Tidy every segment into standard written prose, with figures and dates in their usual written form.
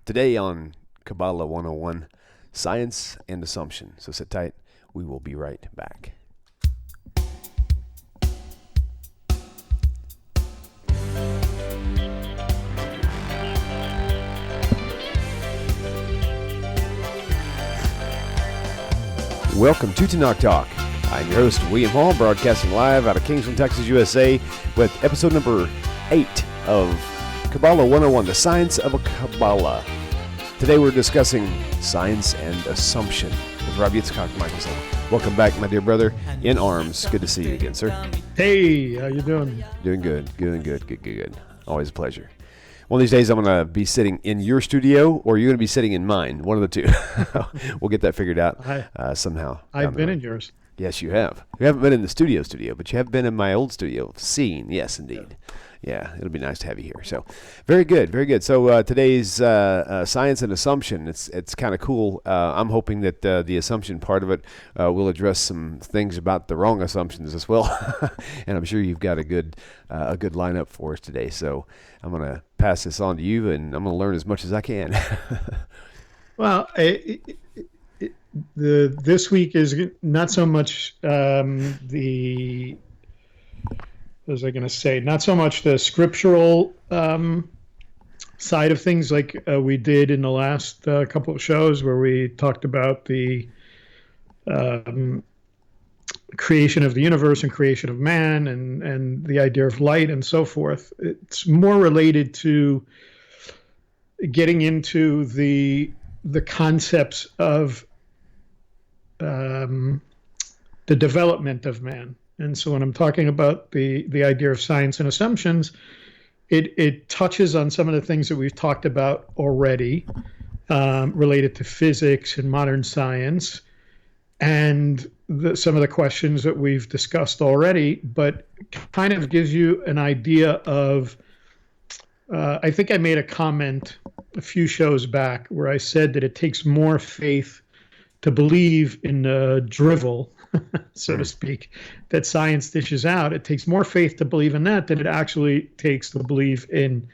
Today on Kabbalah 101, Science and Assumption. So sit tight. We will be right back. Welcome to Tanakh Talk. I'm your host, William Hall, broadcasting live out of Kingston, Texas, USA, with episode number 8 of Kabbalah 101, the science of a Kabbalah. Today we're discussing science and assumption with Rav Yitzchak Michaelson. Welcome back, my dear brother, in arms. Good to see you again, sir. Hey, how you doing? Doing good. Always a pleasure. One of these days I'm going to be sitting in your studio, or you're going to be sitting in mine. One of the two. We'll get that figured out somehow. I've been in yours. Yes, you have. You haven't been in the studio, but you have been in my old studio. Seen, yes, indeed. Yeah, it'll be nice to have you here. So, very good. So today's science and assumption, it's kind of cool. I'm hoping that the assumption part of it will address some things about the wrong assumptions as well. And I'm sure you've got a good lineup for us today. So I'm going to pass this on to you, and I'm going to learn as much as I can. Well, this week is not so much not so much the scriptural side of things like we did in the last couple of shows where we talked about the creation of the universe and creation of man and the idea of light and so forth. It's more related to getting into the concepts of the development of man. And so when I'm talking about the idea of science and assumptions, it touches on some of the things that we've talked about already related to physics and modern science and some of the questions that we've discussed already, but kind of gives you an idea of, I think I made a comment a few shows back where I said that it takes more faith to believe in the drivel, so to speak, that science dishes out. It takes more faith to believe in that than it actually takes to believe in,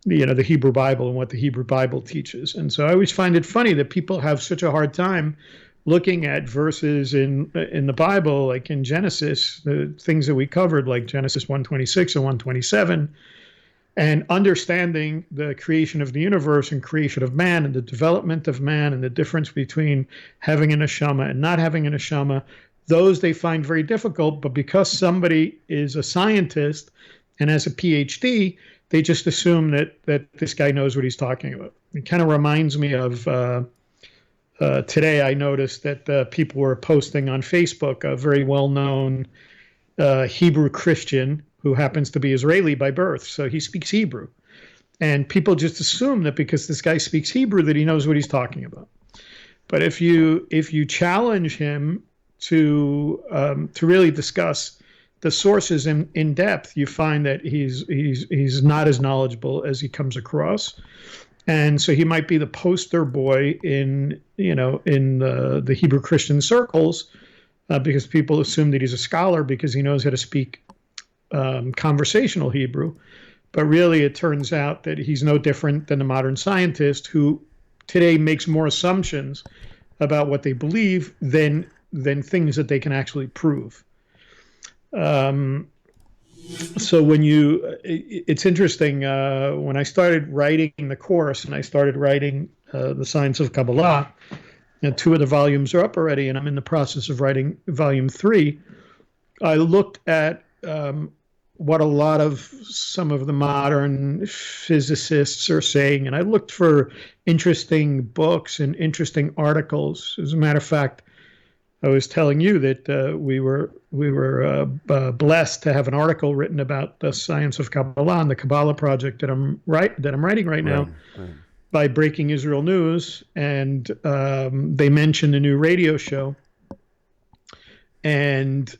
the Hebrew Bible and what the Hebrew Bible teaches. And so I always find it funny that people have such a hard time looking at verses in the Bible, like in Genesis, the things that we covered, like Genesis 1:26 and 1:27, and understanding the creation of the universe and creation of man and the development of man and the difference between having an neshama and not having a neshama, those they find very difficult. But because somebody is a scientist and has a PhD, they just assume that this guy knows what he's talking about. It kind of reminds me of today I noticed that people were posting on Facebook a very well-known Hebrew Christian who happens to be Israeli by birth, so he speaks Hebrew. And people just assume that because this guy speaks Hebrew that he knows what he's talking about. But if you challenge him to really discuss the sources in depth, you find that he's not as knowledgeable as he comes across. And so he might be the poster boy in the Hebrew Christian circles because people assume that he's a scholar because he knows how to speak conversational Hebrew, but really it turns out that he's no different than the modern scientist who today makes more assumptions about what they believe than things that they can actually prove. So it's interesting, when I started writing the course and I started writing the Science of Kabbalah, and 2 of the volumes are up already, and I'm in the process of writing volume 3, I looked at what a lot of some of the modern physicists are saying. And I looked for interesting books and interesting articles. As a matter of fact, I was telling you that we were blessed to have an article written about the science of Kabbalah and the Kabbalah project that I'm writing right now by Breaking Israel News. And they mentioned a new radio show. And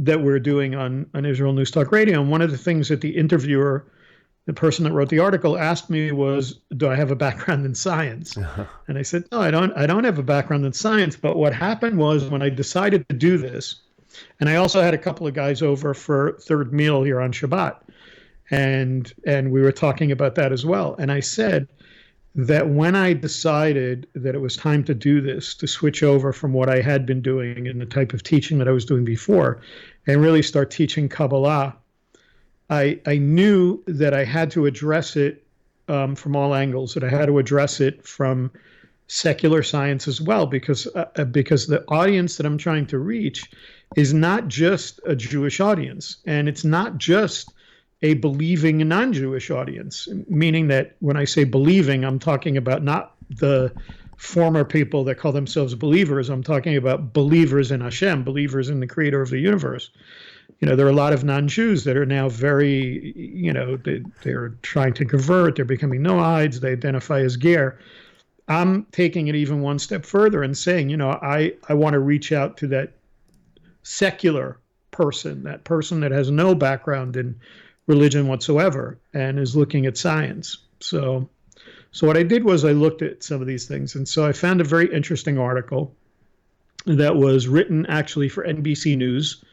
that we're doing on Israel News Talk Radio. And one of the things that the interviewer, the person that wrote the article, asked me was, do I have a background in science? And I said, no, I don't have a background in science. But what happened was when I decided to do this, and I also had a couple of guys over for third meal here on Shabbat, and we were talking about that as well. And I said that when I decided that it was time to do this, to switch over from what I had been doing and the type of teaching that I was doing before, and really start teaching Kabbalah, I knew that I had to address it from all angles, that I had to address it from secular science as well, because the audience that I'm trying to reach is not just a Jewish audience, and it's not just a believing non-Jewish audience, meaning that when I say believing, I'm talking about not the former people that call themselves believers. I'm talking about believers in Hashem, believers in the creator of the universe. There are a lot of non-Jews that are now very, they're trying to convert, they're becoming Noahides, they identify as Ger. I'm taking it even one step further and saying, I want to reach out to that secular person, that person that has no background in religion whatsoever and is looking at science. So what I did was I looked at some of these things. And so I found a very interesting article that was written actually for NBC News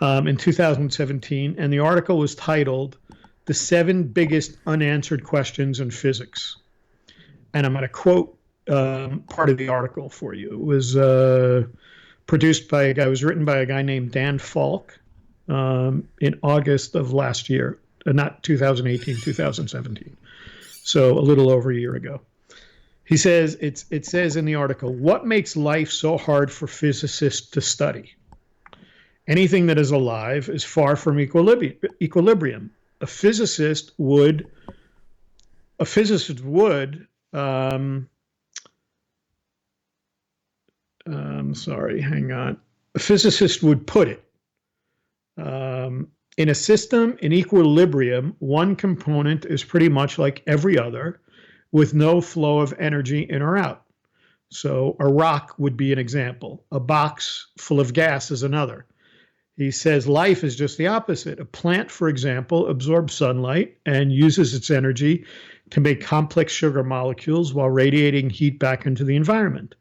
in 2017. And the article was titled, "The 7 Biggest Unanswered Questions in Physics." And I'm going to quote part of the article for you. It was written by a guy named Dan Falk in August of last year, not 2018, 2017. So a little over a year ago. He says, it says in the article, "What makes life so hard for physicists to study? Anything that is alive is far from equilibrium. A physicist would put it, in a system in equilibrium, one component is pretty much like every other, with no flow of energy in or out. So a rock would be an example. A box full of gas is another." He says life is just the opposite. A plant, for example, absorbs sunlight and uses its energy to make complex sugar molecules while radiating heat back into the environment.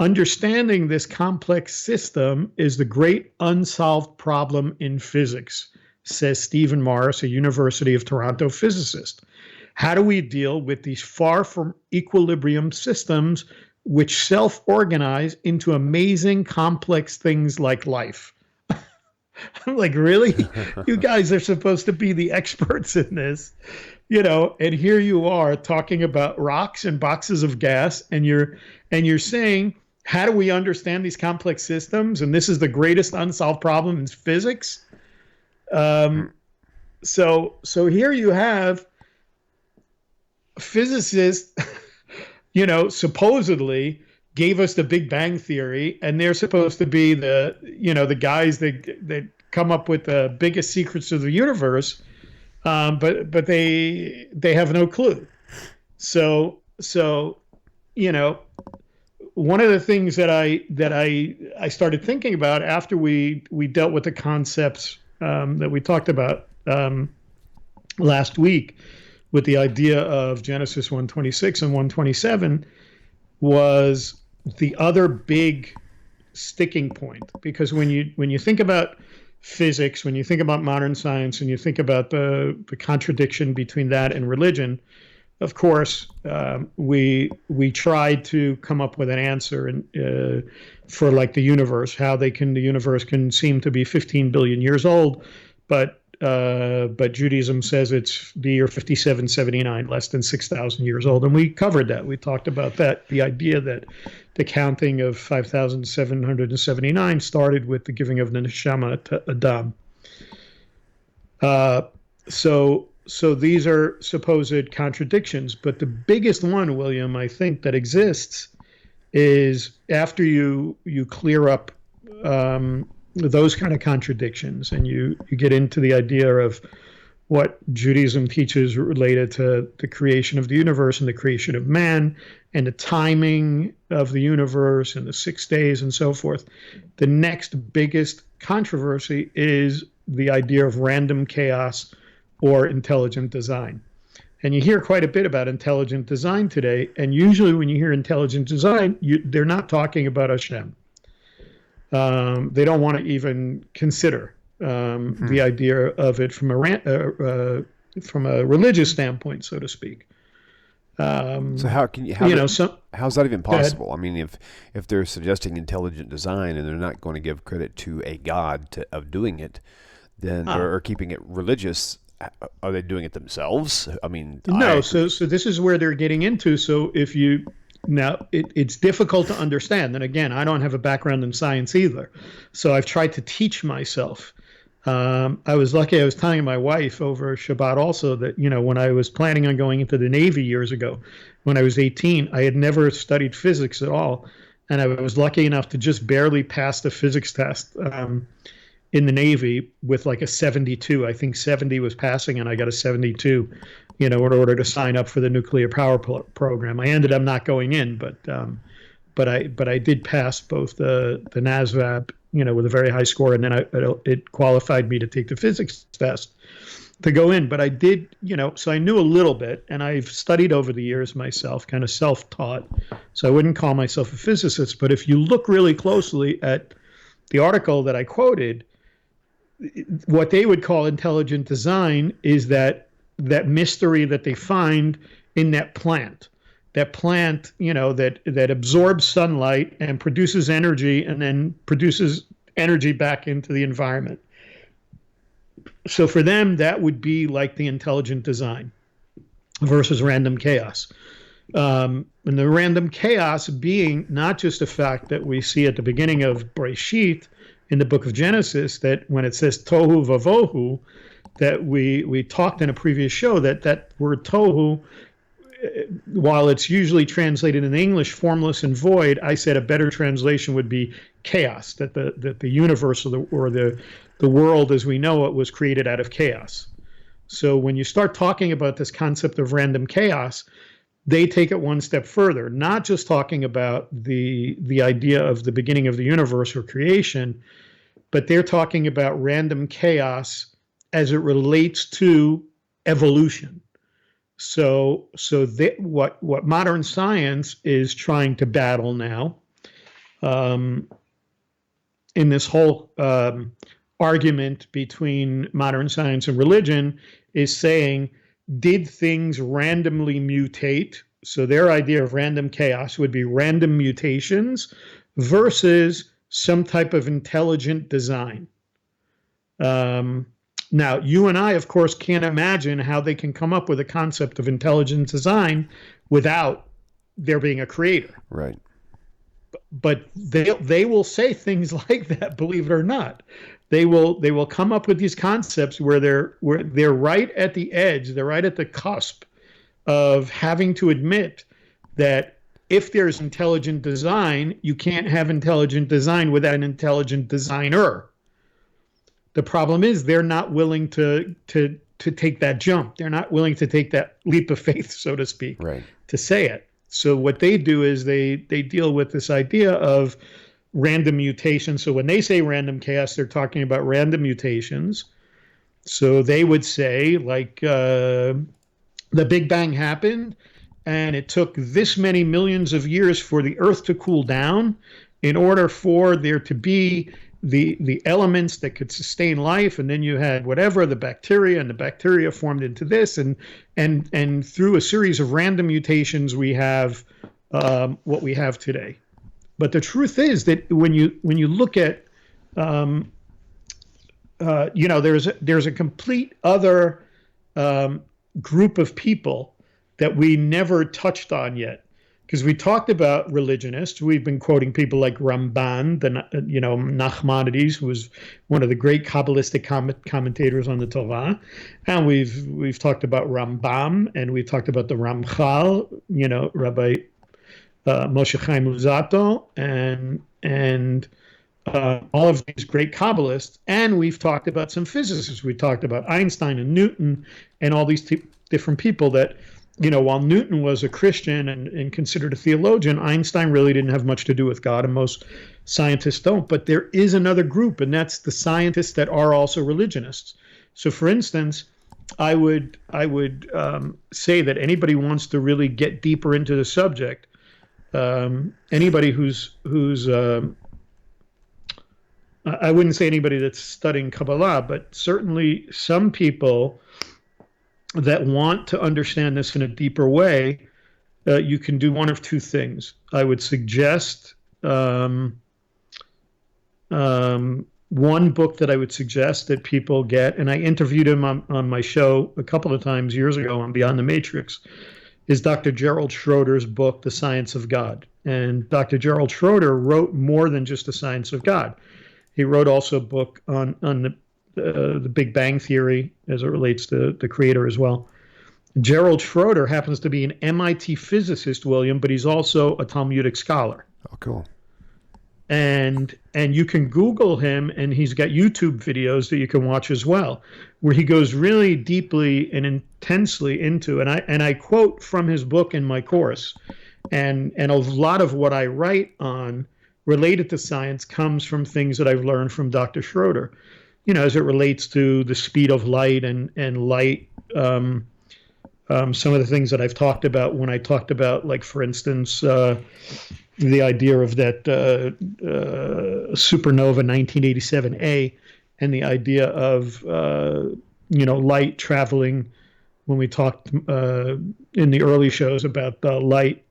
Understanding this complex system is the great unsolved problem in physics, says Stephen Morris, a University of Toronto physicist. How do we deal with these far from equilibrium systems which self-organize into amazing complex things like life? I'm like, really? You guys are supposed to be the experts in this, and here you are talking about rocks and boxes of gas, and you're saying, how do we understand these complex systems? And this is the greatest unsolved problem in physics. So here you have physicists, supposedly gave us the Big Bang Theory, and they're supposed to be the guys that come up with the biggest secrets of the universe, but they have no clue. So one of the things that I started thinking about after we dealt with the concepts that we talked about last week with the idea of Genesis 1:26 and 1:27 was the other big sticking point. Because when you think about physics, when you think about modern science, and you think about the contradiction between that and religion, of course, we tried to come up with an answer for like the universe, how the universe can seem to be 15 billion years old, but Judaism says it's the year 5779, less than 6,000 years old. And we covered that. We talked about that, the idea that the counting of 5,779 started with the giving of the neshama to Adam. So these are supposed contradictions, but the biggest one, William, I think that exists is after you clear up those kind of contradictions, and you get into the idea of what Judaism teaches related to the creation of the universe and the creation of man and the timing of the universe and the 6 days and so forth. The next biggest controversy is the idea of random chaos or intelligent design. And you hear quite a bit about intelligent design today, and usually when you hear intelligent design, they're not talking about Hashem. They don't want to even consider the idea of it from a religious standpoint, so to speak. So how can you? How's that even possible? I mean, if they're suggesting intelligent design and they're not going to give credit to a god of doing it, then or keeping it religious, are they doing it themselves? I mean, no. So this is where they're getting into. So if you now, it's difficult to understand. And again, I don't have a background in science either, so I've tried to teach myself. I was lucky. I was telling my wife over Shabbat also that, when I was planning on going into the Navy years ago, when I was 18, I had never studied physics at all. And I was lucky enough to just barely pass the physics test in the Navy with like a 72. I think 70 was passing and I got a 72, in order to sign up for the nuclear power program. I ended up not going in, but I did pass both the NASVAB, with a very high score, and then it qualified me to take the physics test to go in. But I did, so I knew a little bit, and I've studied over the years myself, kind of self-taught. So I wouldn't call myself a physicist, but if you look really closely at the article that I quoted, what they would call intelligent design is that mystery that they find in that plant. That plant, that absorbs sunlight and produces energy and then produces energy back into the environment. So for them, that would be like the intelligent design versus random chaos. And the random chaos being not just a fact that we see at the beginning of Bereshit in the book of Genesis, that when it says tohu vavohu, that we talked in a previous show that word tohu, while it's usually translated in English formless and void, I said a better translation would be chaos, that the universe or the world as we know it was created out of chaos. So when you start talking about this concept of random chaos, they take it one step further, not just talking about the idea of the beginning of the universe or creation, but they're talking about random chaos as it relates to evolution. So what modern science is trying to battle now, in this whole argument between modern science and religion, is saying, did things randomly mutate? So their idea of random chaos would be random mutations versus some type of intelligent design. Now, you and I, of course, can't imagine how they can come up with a concept of intelligent design without there being a creator. Right. But they will say things like that, believe it or not. They will come up with these concepts where they're right at the edge, they're right at the cusp of having to admit that if there's intelligent design, you can't have intelligent design without an intelligent designer. The problem is they're not willing to take that jump. They're not willing to take that leap of faith, so to speak, right, to say it. So what they do is they deal with this idea of random mutation. So when they say random chaos, they're talking about random mutations. So they would say, like, the Big Bang happened, and it took this many millions of years for the Earth to cool down in order for there to be the elements that could sustain life, and then you had whatever, the bacteria, and the bacteria formed into this, and through a series of random mutations we have what we have today. But the truth is that when you look at there's a complete other group of people that we never touched on yet. Because we talked about religionists. We've been quoting people like Ramban, Nachmanides, who was one of the great Kabbalistic commentators on the Torah. And we've talked about Rambam, and we've talked about the Ramchal, Rabbi Moshe Chaim Luzzatto, and all of these great Kabbalists. And we've talked about some physicists. We talked about Einstein and Newton and all these different people that, while Newton was a Christian and considered a theologian, Einstein really didn't have much to do with God, and most scientists don't. But there is another group, and that's the scientists that are also religionists. So, for instance, I would say that anybody who wants to really get deeper into the subject, anybody who's I wouldn't say anybody that's studying Kabbalah, but certainly some people that want to understand this in a deeper way, you can do one of two things. I would suggest one book that I would suggest that people get, and I interviewed him on my show a couple of times years ago on Beyond the Matrix, is Dr. Gerald Schroeder's book, The Science of God. And Dr. Gerald Schroeder wrote more than just The Science of God. He wrote also a book on the Big Bang Theory as it relates to the creator as well. Gerald Schroeder happens to be an MIT physicist, William, but he's also a Talmudic scholar. Oh, cool. And you can Google him, and he's got YouTube videos that you can watch as well, where he goes really deeply and intensely into, and I quote from his book in my course, and a lot of what I write on related to science comes from things that I've learned from Dr. Schroeder, as it relates to the speed of light and light. Some of the things that I've talked about when I talked about, like, for instance, the idea of that supernova 1987A, and the idea of light traveling. When we talked in the early shows about the light,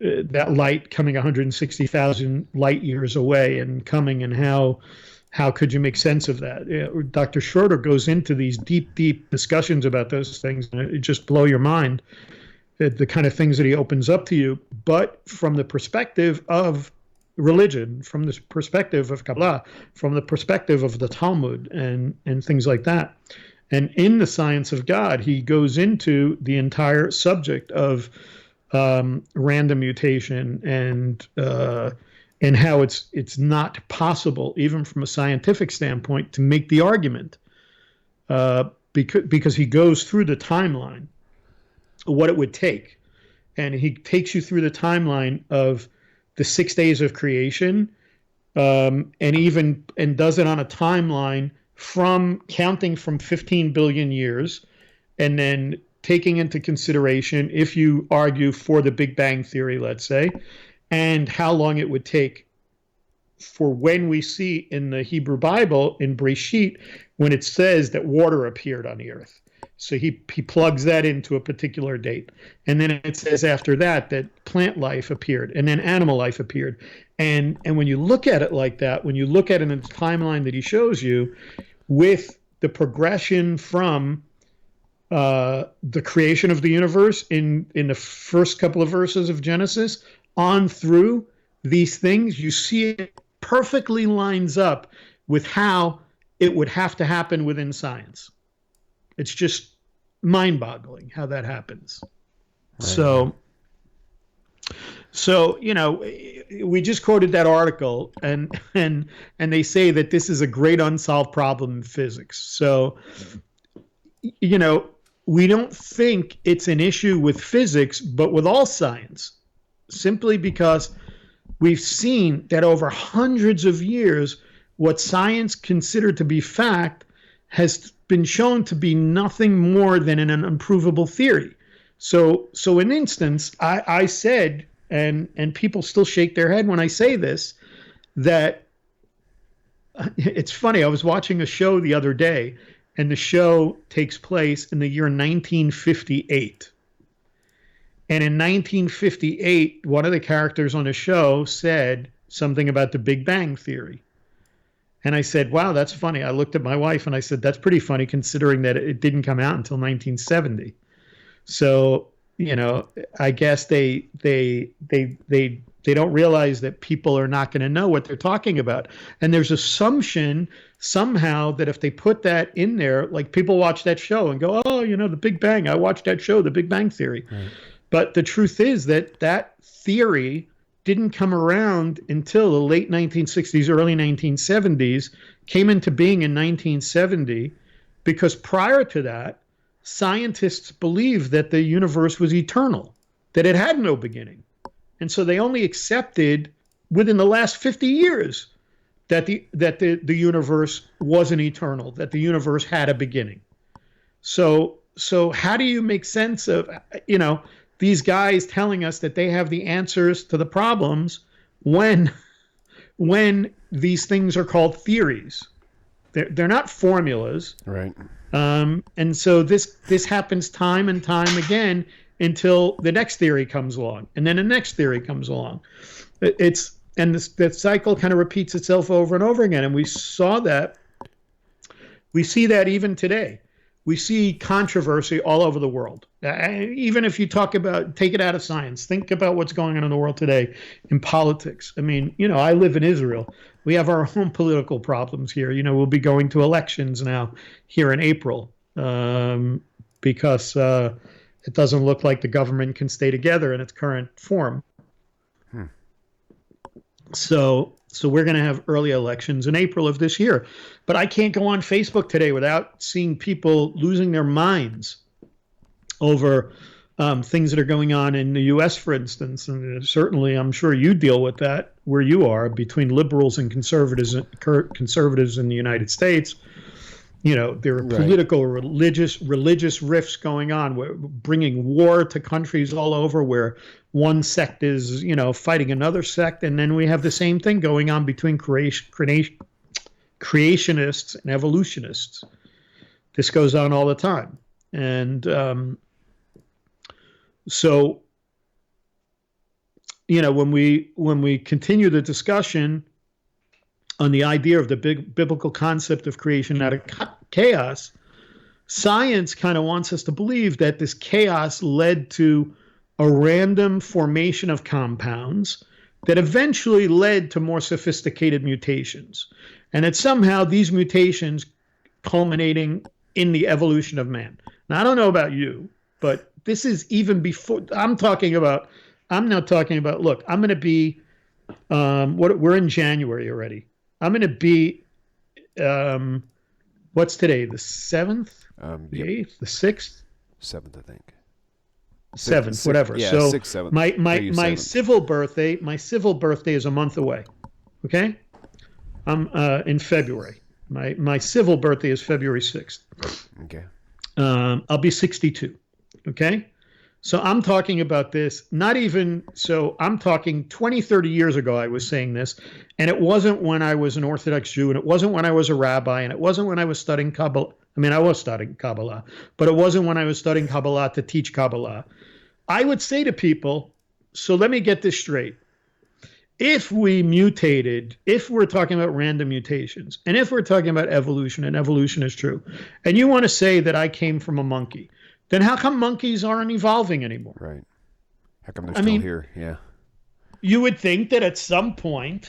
that light coming 160,000 light years away and coming, and how could you make sense of that? Dr. Schroeder goes into these deep discussions about those things, and it just blow your mind. The kind of things that he opens up to you, but from the perspective of religion, from the perspective of Kabbalah, from the perspective of the Talmud and things like that. And in The Science of God, he goes into the entire subject of random mutation and how it's not possible, even from a scientific standpoint, to make the argument because he goes through the timeline, what it would take. And he takes you through the timeline of the 6 days of creation, and does it on a timeline from counting from 15 billion years, and then taking into consideration, if you argue for the Big Bang Theory, let's say, and how long it would take for when we see in the Hebrew Bible, in Breshit, when it says that water appeared on the earth. So he plugs that into a particular date. And then it says after that plant life appeared, and then animal life appeared. And when you look at it like that, when you look at it in the timeline that he shows you, with the progression from the creation of the universe in the first couple of verses of Genesis on through these things, you see it perfectly lines up with how it would have to happen within science. It's just mind-boggling how that happens. Right. So we just quoted that article, and they say that this is a great unsolved problem in physics. So we don't think it's an issue with physics, but with all science, simply because we've seen that over hundreds of years, what science considered to be fact has been shown to be nothing more than an unprovable theory. So in instance, I said, and people still shake their head when I say this, that it's funny. I was watching a show the other day, and the show takes place in the year 1958. And in 1958, one of the characters on the show said something about the Big Bang Theory. And I said, wow, that's funny. I looked at my wife and I said, that's pretty funny considering that it didn't come out until 1970. So, I guess they don't realize that people are not going to know what they're talking about. And there's assumption somehow that if they put that in there, like, people watch that show and go, oh, the Big Bang, I watched that show, the Big Bang Theory. Right. But the truth is that theory didn't come around until the late 1960s, early 1970s, came into being in 1970, because prior to that, scientists believed that the universe was eternal, that it had no beginning. And so they only accepted within the last 50 years that the universe wasn't eternal, that the universe had a beginning. So how do you make sense of, these guys telling us that they have the answers to the problems when when these things are called theories. They're not formulas. Right. And so this happens time and time again until the next theory comes along, and then the next theory comes along. That cycle kind of repeats itself over and over again. And we see that even today. We see controversy all over the world. Even if you take it out of science, think about what's going on in the world today in politics. I mean, I live in Israel. We have our own political problems here. We'll be going to elections now here in April because it doesn't look like the government can stay together in its current form. So we're going to have early elections in April of this year. But I can't go on Facebook today without seeing people losing their minds over things that are going on in the U.S., for instance. And certainly, I'm sure you deal with that where you are, between liberals and conservatives in the United States. There are political, religious rifts going on. We're bringing war to countries all over where one sect is, fighting another sect. And then we have the same thing going on between creationists and evolutionists. This goes on all the time. And so, when we continue the discussion on the idea of the big biblical concept of creation out of chaos, science kind of wants us to believe that this chaos led to a random formation of compounds that eventually led to more sophisticated mutations. And that somehow these mutations culminating in the evolution of man. Now, I don't know about you, but this is even before I'm now talking about, look, I'm going to be, we're in January already. I'm going to be, what's today? The 7th? The 8th? The 6th? 7th, I think. 7th, whatever. Yeah, so 6th, 7th. My civil birthday is a month away. Okay? I'm in February. My civil birthday is February 6th. Okay. I'll be 62. Okay? So I'm talking about this, I'm talking 20, 30 years ago I was saying this, and it wasn't when I was an Orthodox Jew, and it wasn't when I was a rabbi, and it wasn't when I was studying Kabbalah. I mean, I was studying Kabbalah, but it wasn't when I was studying Kabbalah to teach Kabbalah. I would say to people, so let me get this straight. If we mutated, if we're talking about random mutations, and if we're talking about evolution, and evolution is true, and you want to say that I came from a monkey, then how come monkeys aren't evolving anymore? Right. How come they're still here? Yeah. You would think that at some point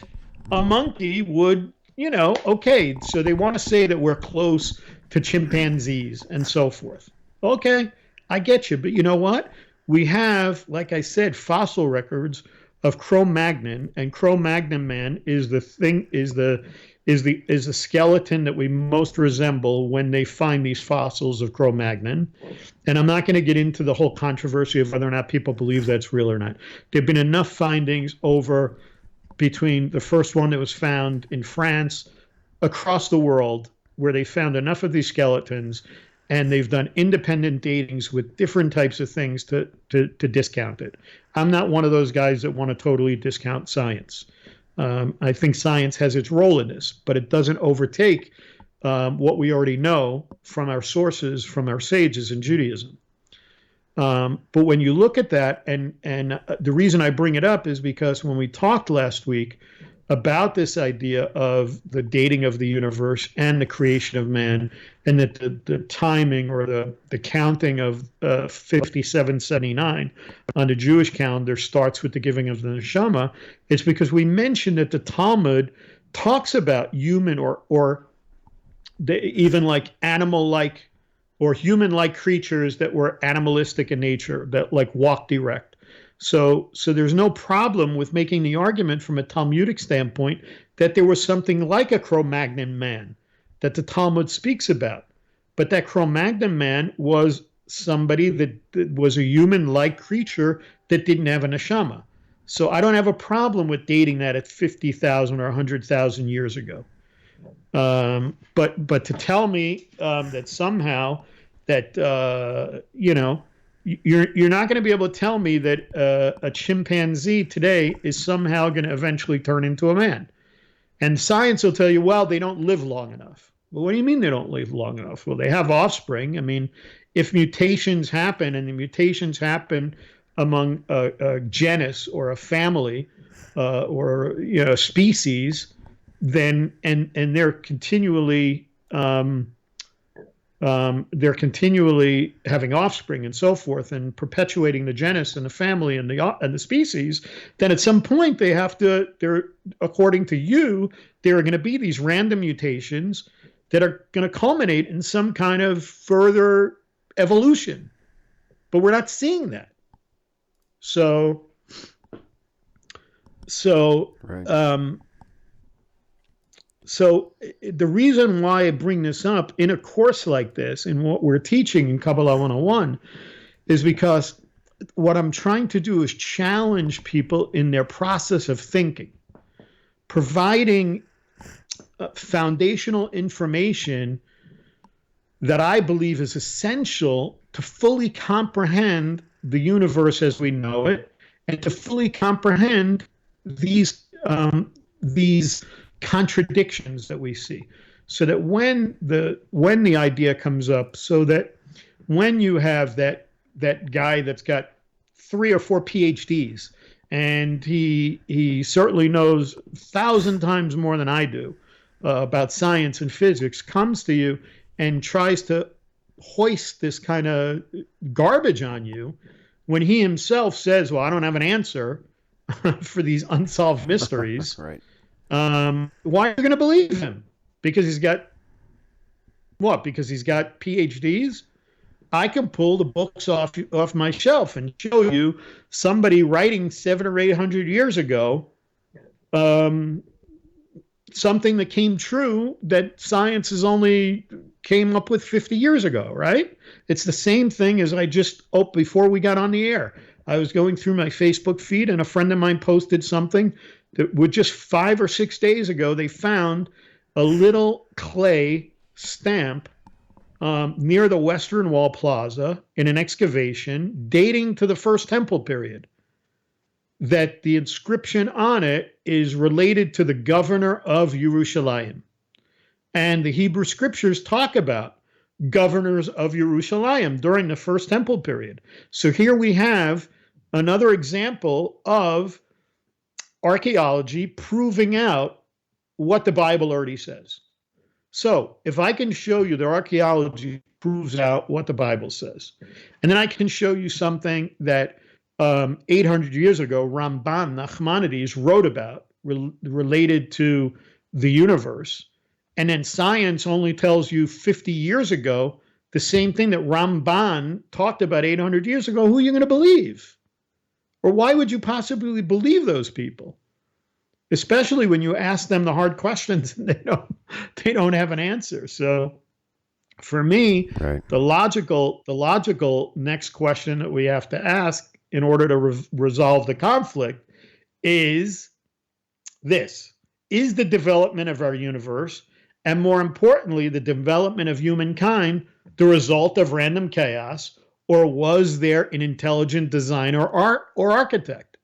a monkey would, okay, so they want to say that we're close to chimpanzees and so forth. Okay, I get you. But you know what? We have, like I said, fossil records of Cro-Magnon, and Cro-Magnon man is the skeleton that we most resemble when they find these fossils of Cro-Magnon. And I'm not going to get into the whole controversy of whether or not people believe that's real or not. There have been enough findings between the first one that was found in France, across the world, where they found enough of these skeletons, and they've done independent datings with different types of things to discount it. I'm not one of those guys that want to totally discount science. I think science has its role in this, but it doesn't overtake what we already know from our sources, from our sages in Judaism. But when you look at that, and the reason I bring it up is because when we talked last week about this idea of the dating of the universe and the creation of man, and that the timing or the counting of 5779 on the Jewish calendar starts with the giving of the neshama, it's because we mentioned that the Talmud talks about human or even like animal-like or human-like creatures that were animalistic in nature, that like walk direct. So there's no problem with making the argument from a Talmudic standpoint that there was something like a Cro-Magnon man that the Talmud speaks about. But that Cro-Magnon man was somebody that was a human-like creature that didn't have a neshama. So I don't have a problem with dating that at 50,000 or 100,000 years ago. But to tell me that somehow that, you're not going to be able to tell me that a chimpanzee today is somehow going to eventually turn into a man. And science will tell you, well, they don't live long enough. Well, what do you mean they don't live long enough? Well, they have offspring. I mean, if mutations happen, and the mutations happen among a genus or a family or a species, then and they're continually having offspring and so forth, and perpetuating the genus and the family and the species. Then at some point they're according to you, there are going to be these random mutations that are going to culminate in some kind of further evolution, but we're not seeing that. So Right. So the reason why I bring this up in a course like this, in what we're teaching in Kabbalah 101, is because what I'm trying to do is challenge people in their process of thinking, providing foundational information that I believe is essential to fully comprehend the universe as we know it, and to fully comprehend these contradictions that we see, so that when the idea comes up, so that when you have that guy that's got 3 or 4 PhDs, and he certainly knows 1,000 times more than I do about science and physics, comes to you and tries to hoist this kind of garbage on you, when he himself says, well, I don't have an answer for these unsolved mysteries. Right. Why are you going to believe him? Because he's got what? Because he's got PhDs? I can pull the books off my shelf and show you somebody writing 700 or 800 years ago, something that came true that science has only came up with 50 years ago, right? It's the same thing as before we got on the air, I was going through my Facebook feed, and a friend of mine posted something that would just 5 or 6 days ago, they found a little clay stamp near the Western Wall Plaza in an excavation dating to the First Temple period, that the inscription on it is related to the governor of Yerushalayim. And the Hebrew scriptures talk about governors of Yerushalayim during the First Temple period. So here we have another example of archaeology proving out what the Bible already says. So if I can show you that archaeology proves out what the Bible says, and then I can show you something that 800 years ago Ramban Nachmanides wrote about related to the universe, and then science only tells you 50 years ago the same thing that Ramban talked about 800 years ago, who are you going to believe? Or why would you possibly believe those people? Especially when you ask them the hard questions and they don't have an answer. So for me, Right. the logical next question that we have to ask in order to resolve the conflict is this: is the development of our universe, and more importantly, the development of humankind, the result of random chaos, or was there an intelligent designer or architect?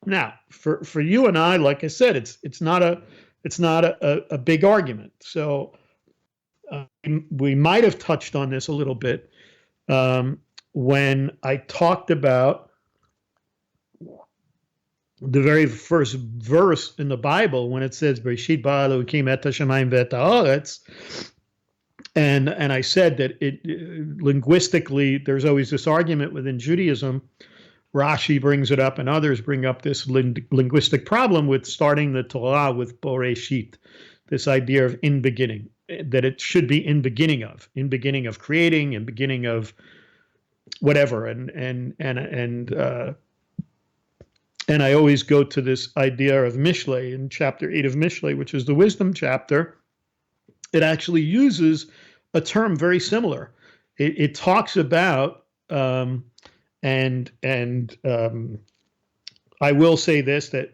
Now, for you and I, like I said, it's not a big argument. So we might have touched on this a little bit when I talked about the very first verse in the Bible, when it says "Bereshit bara Elokim et hashamayim ve'et haaretz," and I said that it linguistically, there's always this argument within Judaism. Rashi brings it up, and others bring up this linguistic problem with starting the Torah with Bereshit, this idea of in beginning, that it should be in beginning of creating, in beginning of whatever, and I always go to this idea of Mishlei in chapter 8 of Mishlei, which is the wisdom chapter. It actually uses a term very similar. It talks about and I will say this, that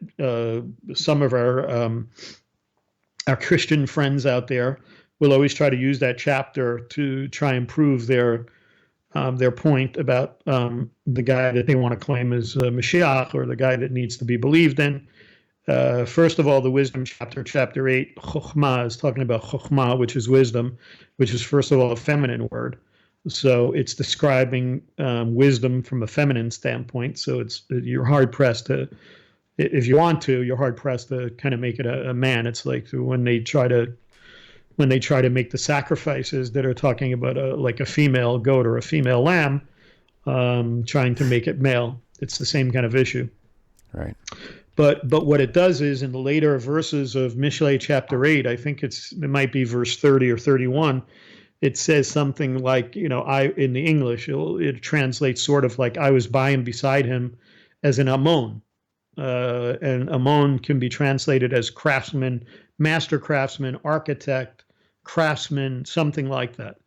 some of our Christian friends out there will always try to use that chapter to try and prove their point about the guy that they want to claim as Mashiach, or the guy that needs to be believed in. First of all, the wisdom chapter 8, chokhmah, is talking about chokhmah, which is wisdom, which is, first of all, a feminine word. So it's describing wisdom from a feminine standpoint. So you're hard pressed to, if you want to, you're hard pressed to kind of make it a man. It's like when they try to make the sacrifices that are talking about like a female goat or a female lamb, trying to make it male. It's the same kind of issue. Right. But what it does is, in the later verses of Mishlei chapter 8, I think it might be verse 30 or 31, it says something like, in the English, it translates sort of like, I was by and beside him as an amon. And amon can be translated as craftsman, master craftsman, architect, craftsman, something like that.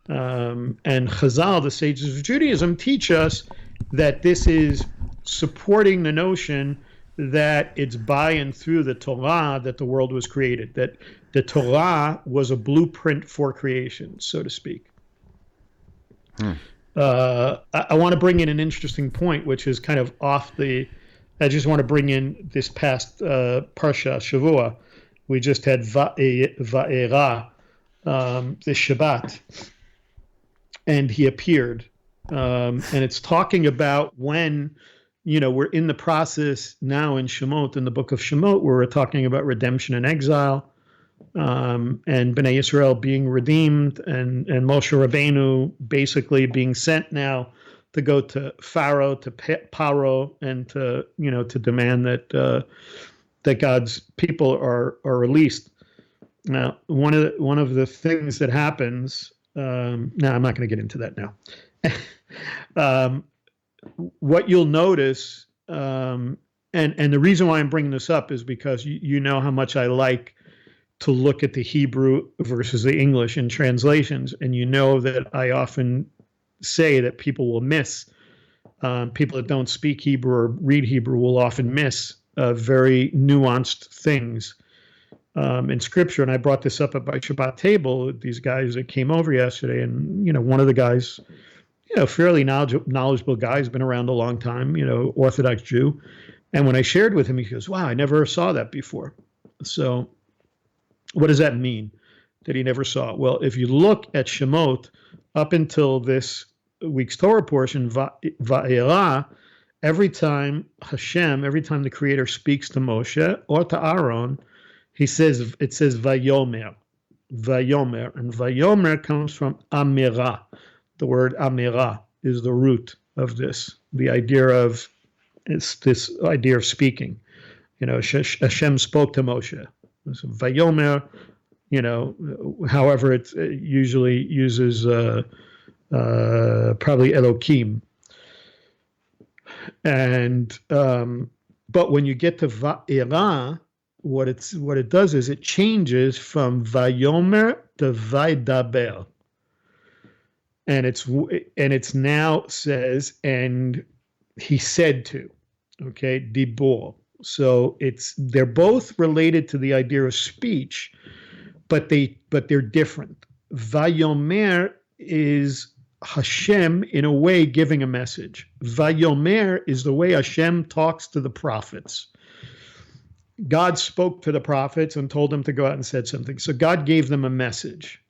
And Chazal, the sages of Judaism, teach us that this is supporting the notion that it's by and through the Torah that the world was created, that the Torah was a blueprint for creation, so to speak. I want to bring in an interesting point, which is kind of I just want to bring in this past Parsha, Shavua. We just had Va'era, the Shabbat, and he appeared. And it's talking about when, we're in the process now in Shemot, in the book of Shemot, where we're talking about redemption and exile, and Bnei Yisrael being redeemed, and Moshe Rabbeinu basically being sent now to go to Pharaoh, to Paro, and to demand that God's people are released. Now, one of the things that happens. I'm not going to get into that now. What you'll notice, and the reason why I'm bringing this up is because you know how much I like to look at the Hebrew versus the English in translations, and you know that I often say that people will miss, people that don't speak Hebrew or read Hebrew will often miss very nuanced things in Scripture. And I brought this up at my Shabbat table, these guys that came over yesterday, and one of the guys, fairly knowledgeable guy, has been around a long time, Orthodox Jew. And when I shared with him, he goes, wow, I never saw that before. So what does that mean, that he never saw it? Well, if you look at Shemot, up until this week's Torah portion, Va'era, every time the Creator speaks to Moshe or to Aaron, it says Vayomer, and Vayomer comes from Amira. The word Amira is the root of this. The idea of this idea of speaking. Hashem spoke to Moshe. So Vayomer, however, it usually uses probably Elohim. And but when you get to Va'era, what it does is it changes from Vayomer to Vaidaber. And it's now says, and he said to, okay, dibor. So they're both related to the idea of speech, but they're different. Vayomer is Hashem in a way giving a message. Vayomer is the way Hashem talks to the prophets. God spoke to the prophets and told them to go out and said something. So God gave them a message.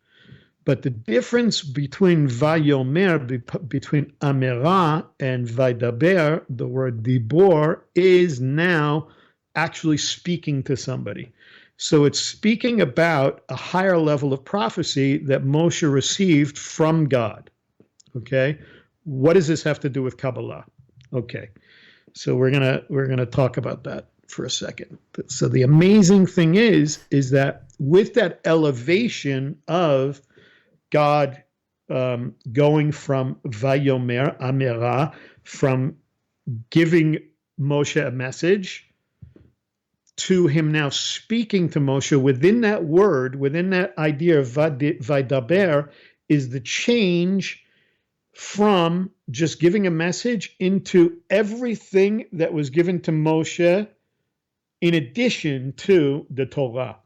But the difference between Vayomer, between Amira and Vaidaber, the word Dibor, is now actually speaking to somebody. So it's speaking about a higher level of prophecy that Moshe received from God. Okay, what does this have to do with Kabbalah? Okay, so we're gonna talk about that for a second. So the amazing thing is that with that elevation of God going from Vayomer, Amira, from giving Moshe a message to him now speaking to Moshe, within that word, within that idea of Vaidaber, is the change from just giving a message into everything that was given to Moshe in addition to the Torah.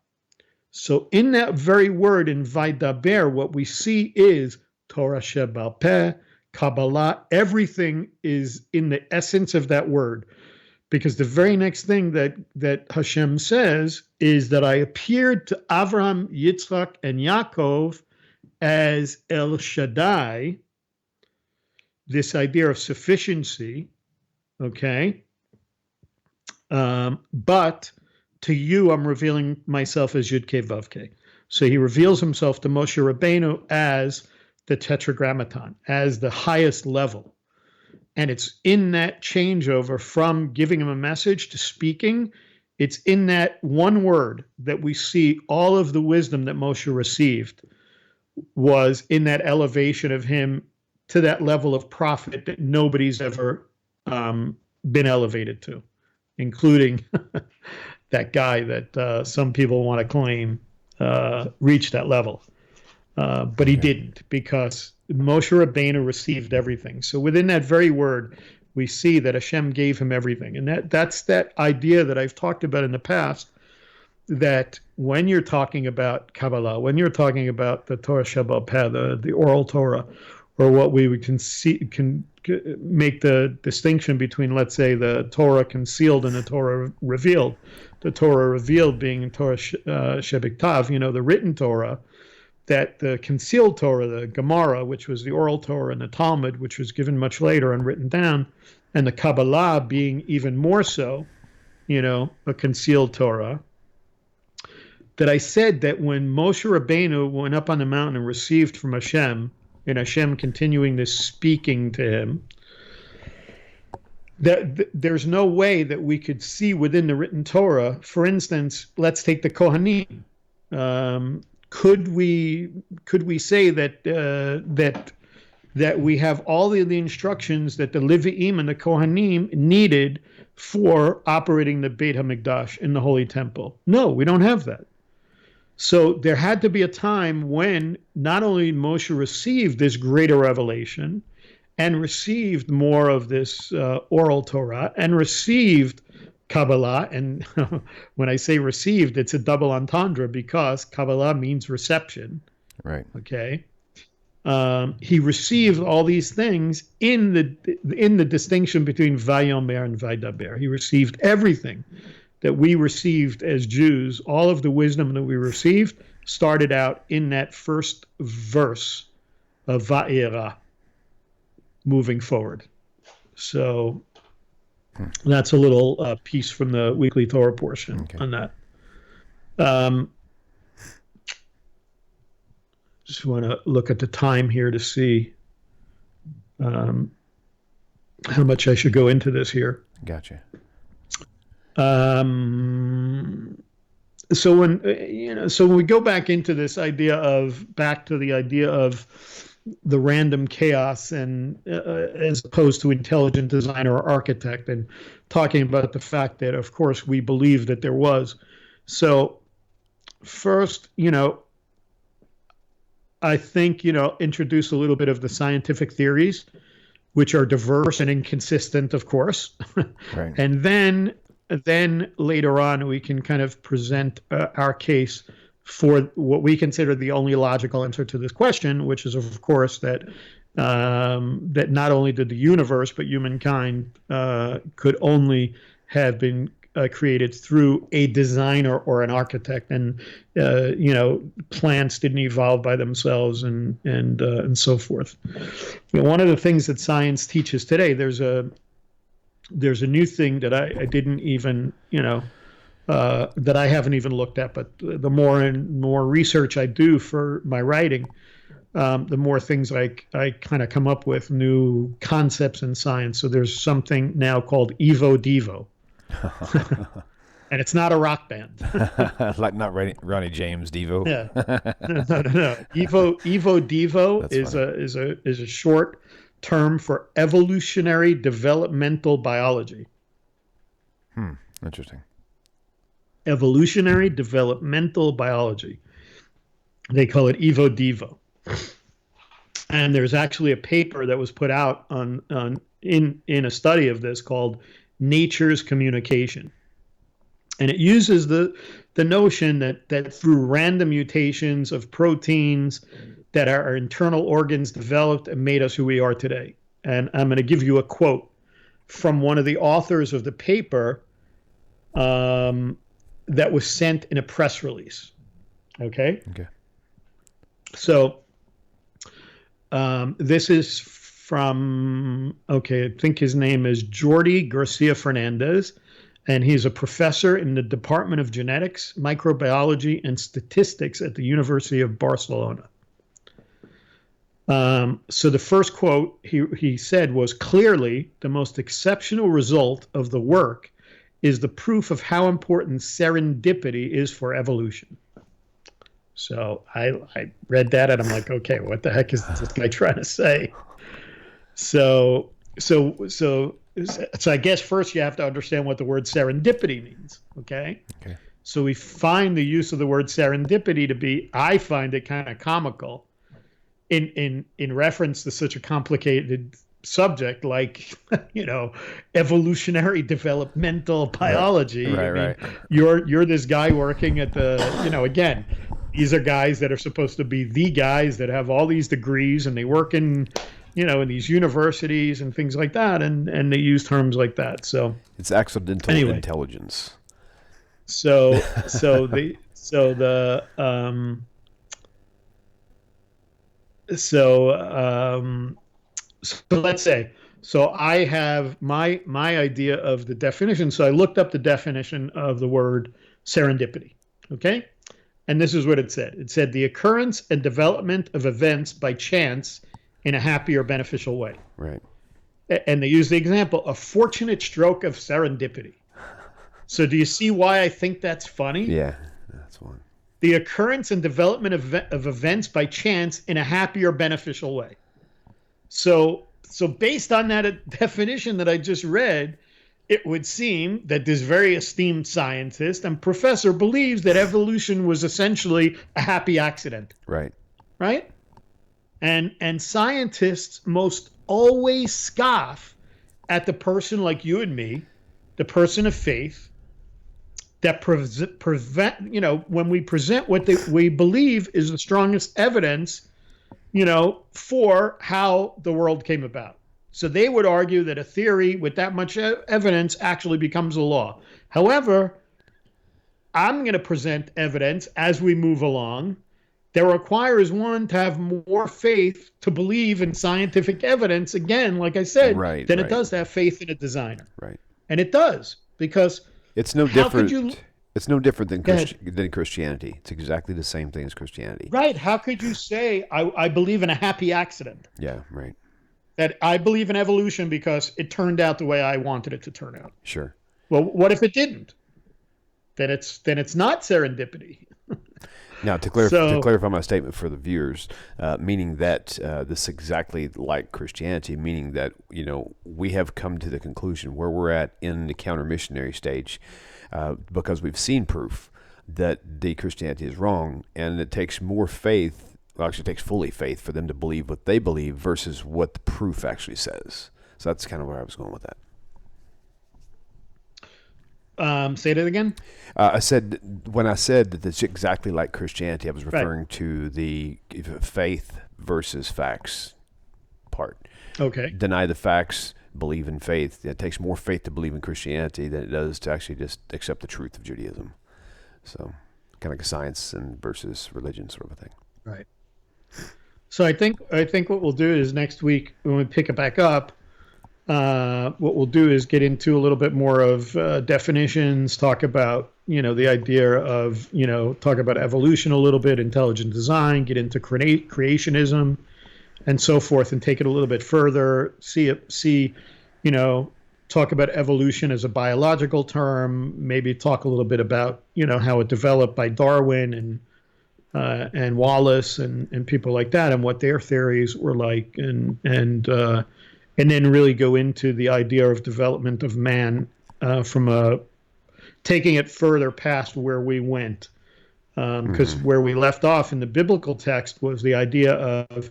So in that very word, in Vaidaber, what we see is Torah Shebal Peh, Kabbalah, everything is in the essence of that word. Because the very next thing that Hashem says is that I appeared to Avraham, Yitzchak, and Yaakov as El Shaddai, this idea of sufficiency, okay? But to you, I'm revealing myself as Yud Kei Vav Kei. So he reveals himself to Moshe Rabbeinu as the Tetragrammaton, as the highest level. And it's in that changeover from giving him a message to speaking. It's in that one word that we see all of the wisdom that Moshe received was in that elevation of him to that level of prophet that nobody's ever been elevated to, including that guy that some people want to claim reached that level. But he didn't, because Moshe Rabbeinu received everything. So within that very word, we see that Hashem gave him everything. And that's that idea that I've talked about in the past, that when you're talking about Kabbalah, when you're talking about the Torah Sheba'al Peh, the oral Torah, or what we can make the distinction between, let's say, the Torah concealed and the Torah revealed. The Torah revealed being Torah Shebiktav, the written Torah, that the concealed Torah, the Gemara, which was the oral Torah, and the Talmud, which was given much later and written down, and the Kabbalah being even more so, a concealed Torah, that I said that when Moshe Rabbeinu went up on the mountain and received from Hashem, and Hashem continuing this speaking to him, that there's no way that we could see within the written Torah. For instance, let's take the Kohanim. Could we say that we have all of the instructions that the Levi'im and the Kohanim needed for operating the Beit HaMikdash in the Holy Temple? No, we don't have that. So there had to be a time when not only Moshe received this greater revelation and received more of this oral Torah and received Kabbalah, and when I say received, it's a double entendre because Kabbalah means reception. Right. Okay. He received all these things in the distinction between Vayomer and Vaidaber. He received everything that we received as Jews. All of the wisdom that we received started out in that first verse of Va'era, moving forward. So that's a little piece from the weekly Torah portion on that. Just want to look at the time here to see how much I should go into this here. Gotcha. So when we go back into this idea of the random chaos, and as opposed to intelligent design or architect, and talking about the fact that, of course, we believe that there was. So first, I think, introduce a little bit of the scientific theories, which are diverse and inconsistent, of course. Right. And then later on, we can kind of present our case for what we consider the only logical answer to this question, which is, of course, that not only did the universe, but humankind could only have been created through a designer or an architect, and plants didn't evolve by themselves, and so forth. One of the things that science teaches today, there's a new thing that I didn't even that I haven't even looked at, but the more and more research I do for my writing, the more things I kind of come up with, new concepts in science. So there's something now called Evo Devo. And it's not a rock band. Like not Ronnie James Devo. Yeah. No. Evo Devo is a short term for evolutionary developmental biology. Interesting. Evolutionary developmental biology. They call it Evo Devo. And there's actually a paper that was put out in a study of this called Nature's Communication. And it uses the notion that through random mutations of proteins that our internal organs developed and made us who we are today. And I'm going to give you a quote from one of the authors of the paper that was sent in a press release. Okay. Okay. So this is from, I think his name is Jordi Garcia Fernandez, and he's a professor in the Department of Genetics, Microbiology, and Statistics at the University of Barcelona. So the first quote he said was, "Clearly, the most exceptional result of the work is the proof of how important serendipity is for evolution." So I read that and I'm like, okay, what the heck is this guy trying to say? So I guess first you have to understand what the word serendipity means. Okay. So we find the use of the word serendipity to be, I find it kind of comical in reference to such a complicated subject like, evolutionary developmental biology. Right. You're this guy working at the, again, these are guys that are supposed to be the guys that have all these degrees and they work in, in these universities and things like that. And they use terms like that. So it's accidental intelligence. So let's say, so I have my idea of the definition. So I looked up the definition of the word serendipity. Okay. And this is what it said. It said the occurrence and development of events by chance in a happy or beneficial way. Right. And they use the example, a fortunate stroke of serendipity. So do you see why I think that's funny? Yeah, that's one. The occurrence and development of events by chance in a happy or beneficial way. So based on that definition that I just read, it would seem that this very esteemed scientist and professor believes that evolution was essentially a happy accident. Right. Right? And scientists most always scoff at the person like you and me, the person of faith, that when we present what we believe is the strongest evidence, for how the world came about. So they would argue that a theory with that much evidence actually becomes a law. However, I'm going to present evidence as we move along that requires one to have more faith to believe in scientific evidence, again, like I said, than it does to have faith in a designer. Right. And it does, because it's no different. It's no different than Christianity. It's exactly the same thing as Christianity. Right. How could you say, I believe in a happy accident? Yeah, right. That I believe in evolution because it turned out the way I wanted it to turn out. Sure. Well, what if it didn't? Then it's not serendipity. Now, to clarify my statement for the viewers, meaning that this is exactly like Christianity, meaning that we have come to the conclusion where we're at in the counter-missionary stage, because we've seen proof that the Christianity is wrong, and it takes more faith. Well, actually, it takes fully faith for them to believe what they believe versus what the proof actually says. So that's kind of where I was going with that. Say that again. When I said that it's exactly like Christianity, I was referring to the faith versus facts part. Okay. Deny the facts, believe in faith. It takes more faith to believe in Christianity than it does to actually just accept the truth of Judaism. So kind of like a science and versus religion sort of a thing. Right. So I think what we'll do is next week when we pick it back up, what we'll do is get into a little bit more of definitions, talk about the idea of talk about evolution a little bit, intelligent design, get into creationism, and so forth, and take it a little bit further. Talk about evolution as a biological term. Maybe talk a little bit about how it developed by Darwin and Wallace and people like that, and what their theories were like, and then really go into the idea of development of man from taking it further past where we went, because where we left off in the biblical text was the idea of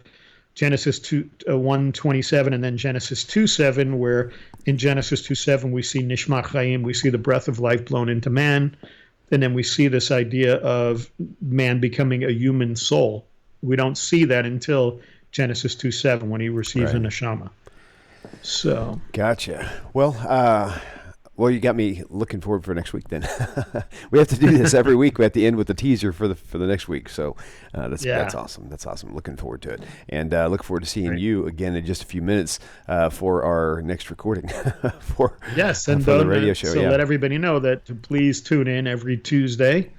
Genesis 1:27 and then Genesis 2:7, where in Genesis 2:7 we see Nishmat Chaim, we see the breath of life blown into man. And then we see this idea of man becoming a human soul. We don't see that until Genesis 2:7 when he receives a neshama. So gotcha. Well, you got me looking forward for next week. Then we have to do this every week. We have to end with the teaser for the next week. So that's awesome. That's awesome. Looking forward to it, and look forward to seeing you again in just a few minutes for our next recording for the radio show. So let everybody know that to please tune in every Tuesday,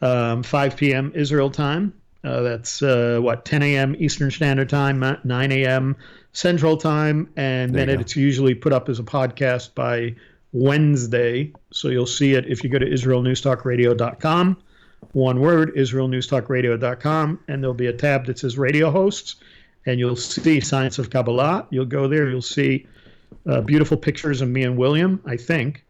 5 p.m. Israel time. That's 10 a.m. Eastern Standard Time, 9 a.m. Central Time, and then it's usually put up as a podcast by Wednesday. So you'll see it if you go to israelnewstalkradio.com. One word, israelnewstalkradio.com, and there'll be a tab that says radio hosts, and you'll see Science of Kabbalah. You'll go there, you'll see beautiful pictures of me and William, I think.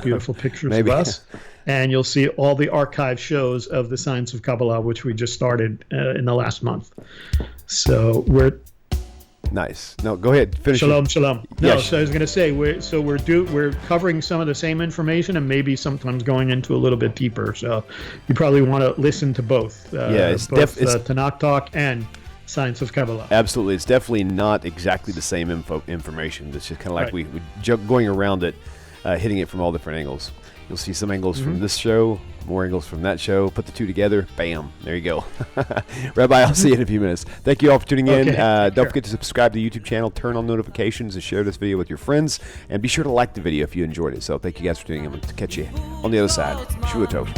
Beautiful pictures of us. And you'll see all the archive shows of the Science of Kabbalah, which we just started in the last month. So we're... Nice. No, go ahead. Finish. Shalom. No, yes. so I was going to say we're covering some of the same information and maybe sometimes going into a little bit deeper. So you probably want to listen to both. It's Tanakh Talk and Science of Kabbalah. Absolutely, it's definitely not exactly the same information. It's just kind of like we going around it, hitting it from all different angles. You'll see some angles from this show, more angles from that show. Put the two together, bam, there you go. Rabbi, I'll see you in a few minutes. Thank you all for tuning in. Don't forget to subscribe to the YouTube channel, turn on notifications, and share this video with your friends. And be sure to like the video if you enjoyed it. So thank you guys for tuning in. I'm going to catch you on the other side. Shua Tov.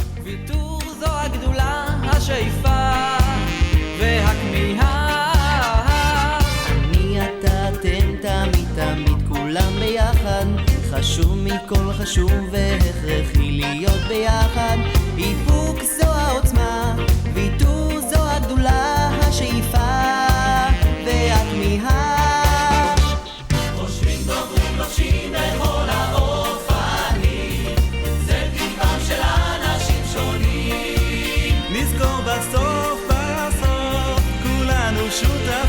חשוב מכל חשוב והכרחי להיות ביחד איפוק זו העוצמה ויתור זו הגדולה השאיפה והכמיהה חושבים דוברים לובשים בכל האופנים זה טבעם של אנשים שונים נזכור בסוף כולנו שותפים